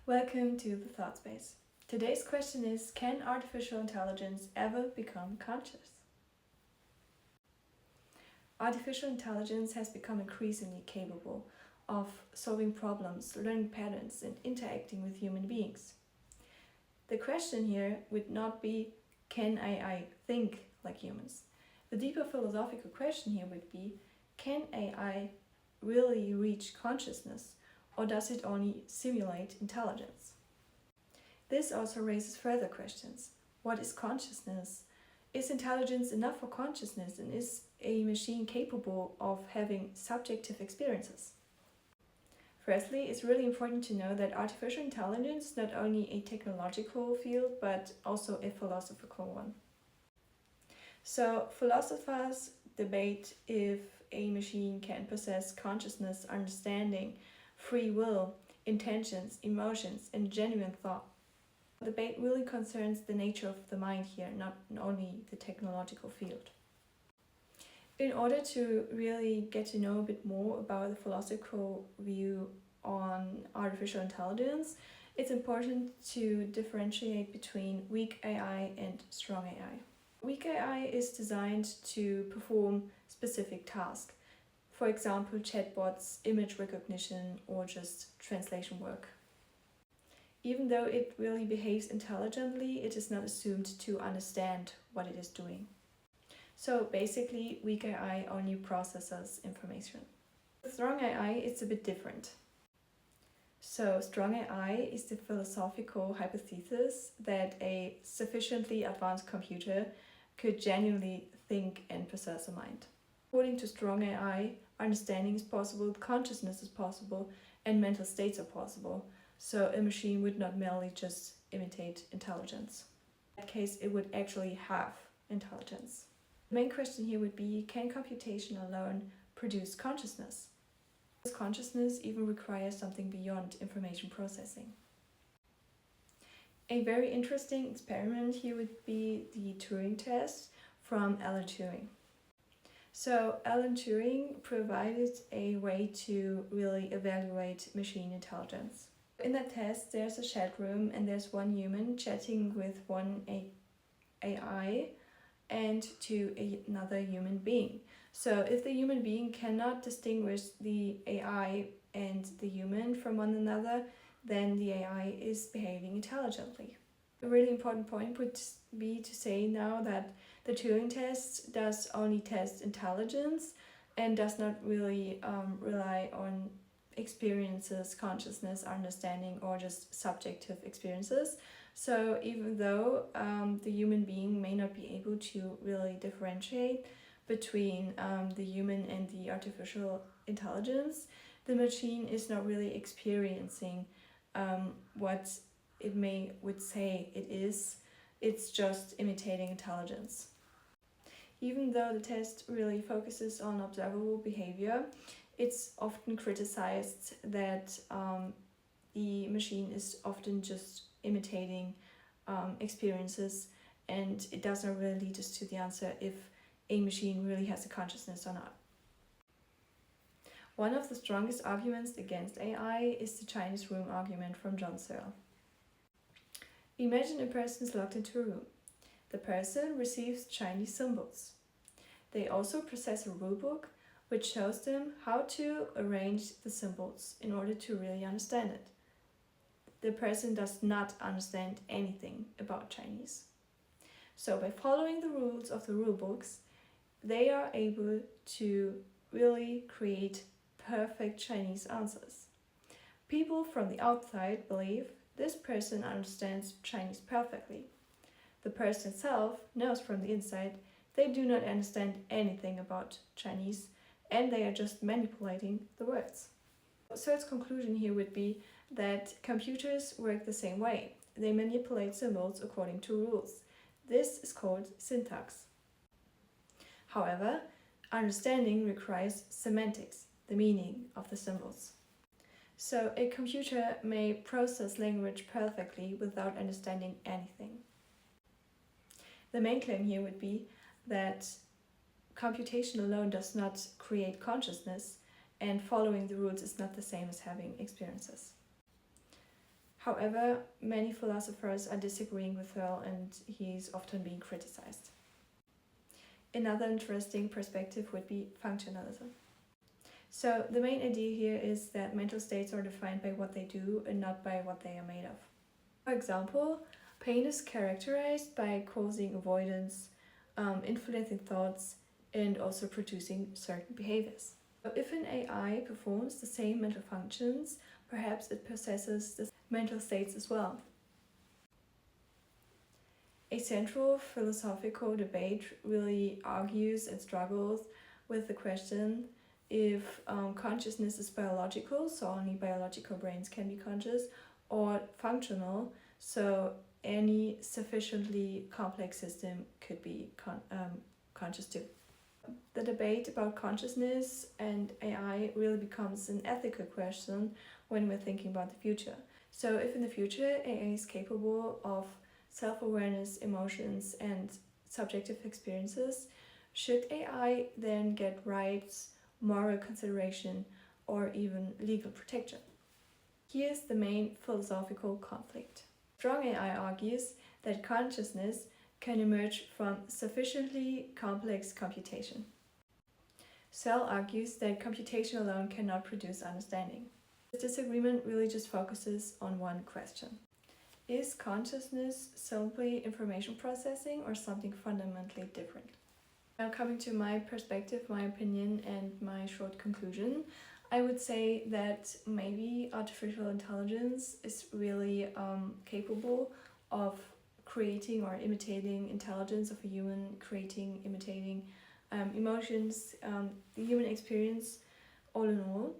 Welcome to the Thought Space. Today's question is, can artificial intelligence ever become conscious? Artificial intelligence has become increasingly capable of solving problems, learning patterns, and interacting with human beings. The question here would not be, can AI think like humans? The deeper philosophical question here would be, can AI really reach consciousness, or does it only simulate intelligence? This also raises further questions. What is consciousness? Is intelligence enough for consciousness, and is a machine capable of having subjective experiences? Firstly, it's really important to know that artificial intelligence is not only a technological field, but also a philosophical one. So, philosophers debate if a machine can possess consciousness, understanding, free will, intentions, emotions, and genuine thought. The debate really concerns the nature of the mind here, not only the technological field. In order to really get to know a bit more about the philosophical view on artificial intelligence, it's important to differentiate between weak AI and strong AI. Weak AI is designed to perform specific tasks. For example, chatbots, image recognition, or just translation work. Even though it really behaves intelligently, it is not assumed to understand what it is doing. So basically, weak AI only processes information. With strong AI, it's a bit different. So strong AI is the philosophical hypothesis that a sufficiently advanced computer could genuinely think and possess a mind. According to strong AI, understanding is possible, consciousness is possible, and mental states are possible. So a machine would not merely just imitate intelligence. In that case, it would actually have intelligence. The main question here would be, can computation alone produce consciousness? Does consciousness even require something beyond information processing? A very interesting experiment here would be the Turing Test from Alan Turing. So Alan Turing provided a way to really evaluate machine intelligence. In that test, there's a chat room and there's one human chatting with one AI and another human being. So if the human being cannot distinguish the AI and the human from one another, then the AI is behaving intelligently. A really important point would be to say now that the Turing test does only test intelligence and does not really rely on experiences, consciousness, understanding, or just subjective experiences. So even though the human being may not be able to really differentiate between the human and the artificial intelligence, the machine is not really experiencing what it would say it is. It's just imitating intelligence. Even though the test really focuses on observable behavior, it's often criticized that the machine is often just imitating experiences, and it does not really lead us to the answer if a machine really has a consciousness or not. One of the strongest arguments against AI is the Chinese room argument from Searle. Imagine a person is locked into a room. The person receives Chinese symbols. They also process a rulebook which shows them how to arrange the symbols in order to really understand it. The person does not understand anything about Chinese. So by following the rules of the rulebooks, they are able to really create perfect Chinese answers. People from the outside believe this person understands Chinese perfectly. The person itself knows from the inside they do not understand anything about Chinese, and they are just manipulating the words. Searle's conclusion here would be that computers work the same way. They manipulate symbols according to rules. This is called syntax. However, understanding requires semantics, the meaning of the symbols. So a computer may process language perfectly without understanding anything. The main claim here would be that computation alone does not create consciousness, and following the rules is not the same as having experiences. However, many philosophers are disagreeing with Searle and he's often being criticized. Another interesting perspective would be functionalism. So the main idea here is that mental states are defined by what they do and not by what they are made of. For example, pain is characterized by causing avoidance, influencing thoughts, and also producing certain behaviors. So if an AI performs the same mental functions, perhaps it possesses the mental states as well. A central philosophical debate really argues and struggles with the question if consciousness is biological, so only biological brains can be conscious, or functional, so any sufficiently complex system could be conscious too. The debate about consciousness and AI really becomes an ethical question when we're thinking about the future. So if in the future AI is capable of self-awareness, emotions, and subjective experiences, should AI then get rights, moral consideration, or even legal protection? Here's the main philosophical conflict. Strong AI argues that consciousness can emerge from sufficiently complex computation. Searle argues that computation alone cannot produce understanding. This disagreement really just focuses on one question. Is consciousness simply information processing or something fundamentally different? Now coming to my perspective, my opinion, and my short conclusion, I would say that maybe artificial intelligence is really capable of creating or imitating intelligence of a human, imitating emotions, the human experience, all in all.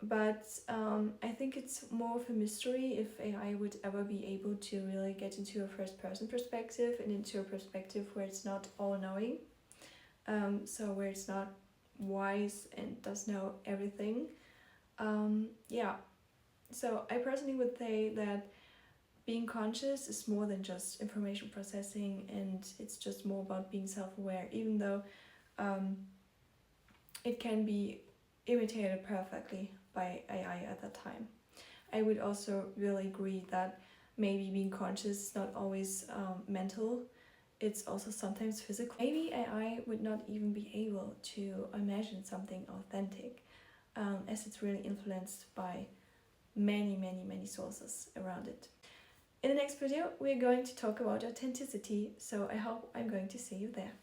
But I think it's more of a mystery if AI would ever be able to really get into a first-person perspective and into a perspective where it's not all-knowing, so where it's not wise and does know everything. So I personally would say that being conscious is more than just information processing, and it's just more about being self-aware, even though it can be imitated perfectly by AI at that time. I would also really agree that maybe being conscious is not always mental, it's also sometimes physical. Maybe AI would not even be able to imagine something authentic, as it's really influenced by many sources around it. In the next video, we're going to talk about authenticity, so I hope I'm going to see you there.